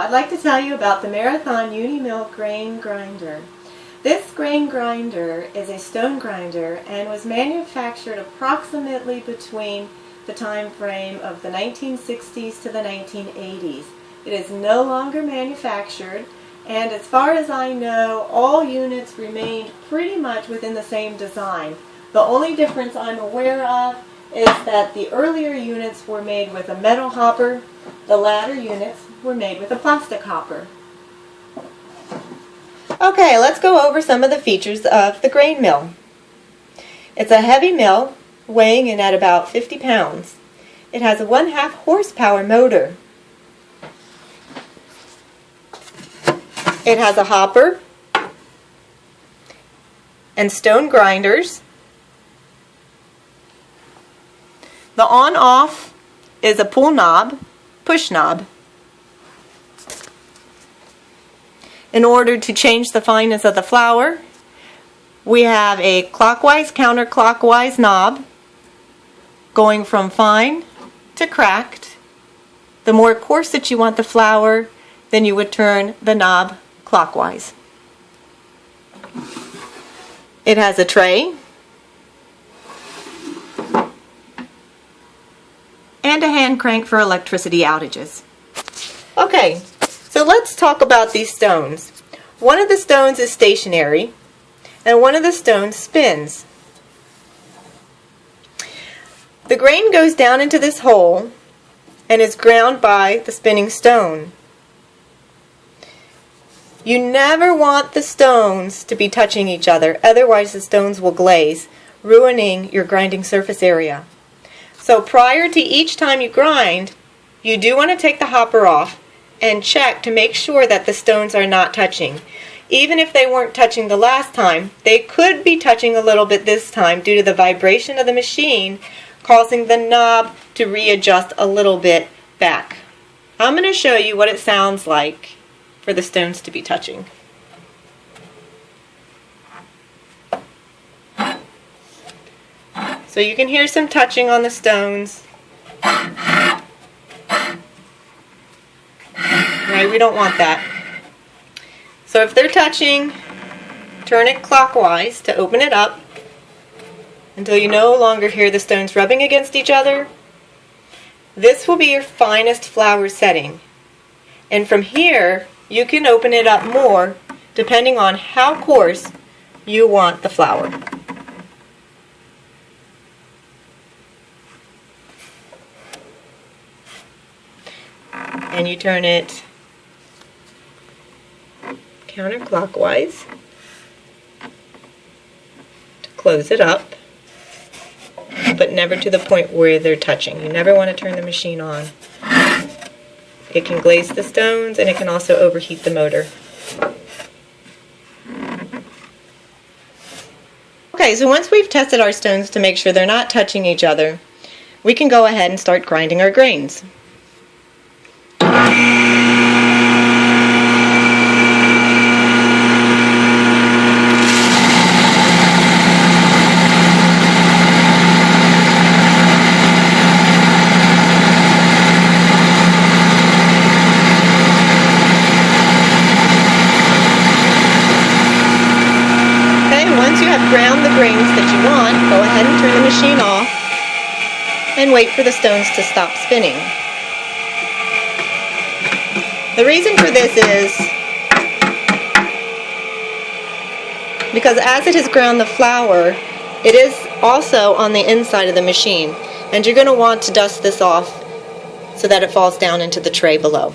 I'd like to tell you about the Marathon Uni Mill grain grinder. This grain grinder is a stone grinder and was manufactured approximately between the time frame of the 1960s to the 1980s. It is no longer manufactured, and as far as I know, all units remained pretty much within the same design. The only difference I'm aware of is that the earlier units were made with a metal hopper, the latter units were made with a plastic hopper. Okay, let's go over some of the features of the grain mill. It's a heavy mill, weighing in at about 50 pounds. It has a 1/2 horsepower motor. It has a hopper and stone grinders. The on-off is a pull knob, push knob. In order to change the fineness of the flour, we have a clockwise, counterclockwise knob going from fine to cracked. The more coarse that you want the flour, then you would turn the knob clockwise. It has a tray and a hand crank for electricity outages. Okay, so let's talk about these stones. One of the stones is stationary and one of the stones spins. The grain goes down into this hole and is ground by the spinning stone. You never want the stones to be touching each other, otherwise the stones will glaze, ruining your grinding surface area. So prior to each time you grind, you do want to take the hopper off and check to make sure that the stones are not touching. Even if they weren't touching the last time, they could be touching a little bit this time due to the vibration of the machine causing the knob to readjust a little bit back. I'm going to show you what it sounds like for the stones to be touching. So you can hear some touching on the stones. Right, we don't want that. So if they're touching, turn it clockwise to open it up until you no longer hear the stones rubbing against each other. This will be your finest flour setting. And from here, you can open it up more depending on how coarse you want the flour. And you turn it counterclockwise to close it up, but never to the point where they're touching. You never want to turn the machine on. It can glaze the stones and it can also overheat the motor. Okay, so once we've tested our stones to make sure they're not touching each other, we can go ahead and start grinding our grains. Once you have ground the grains that you want, go ahead and turn the machine off and wait for the stones to stop spinning. The reason for this is because as it has ground the flour, it is also on the inside of the machine, and you're going to want to dust this off so that it falls down into the tray below.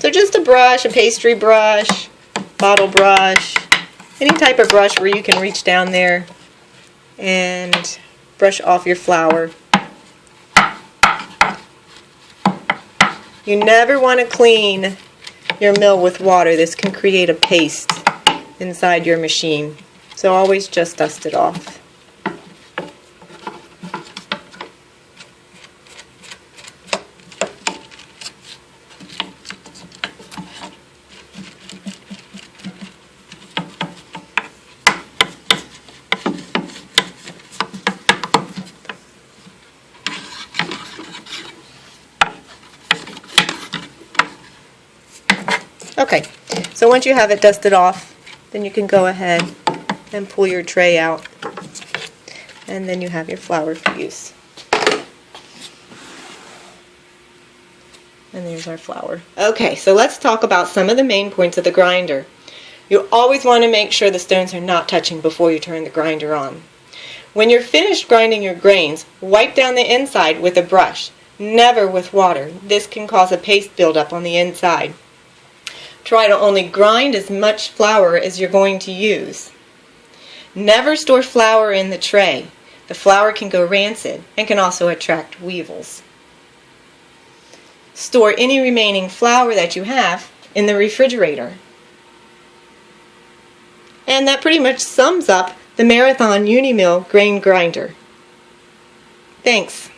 So just a brush, a pastry brush, bottle brush, any type of brush where you can reach down there and brush off your flour. You never want to clean your mill with water. This can create a paste inside your machine. So always just dust it off. Okay, so once you have it dusted off, then you can go ahead and pull your tray out, and then you have your flour for use. And there's our flour. Okay, so let's talk about some of the main points of the grinder. You always want to make sure the stones are not touching before you turn the grinder on. When you're finished grinding your grains, wipe down the inside with a brush, never with water. This can cause a paste buildup on the inside. Try to only grind as much flour as you're going to use. Never store flour in the tray. The flour can go rancid and can also attract weevils. Store any remaining flour that you have in the refrigerator. And that pretty much sums up the Marathon Uni Mill grain grinder. Thanks.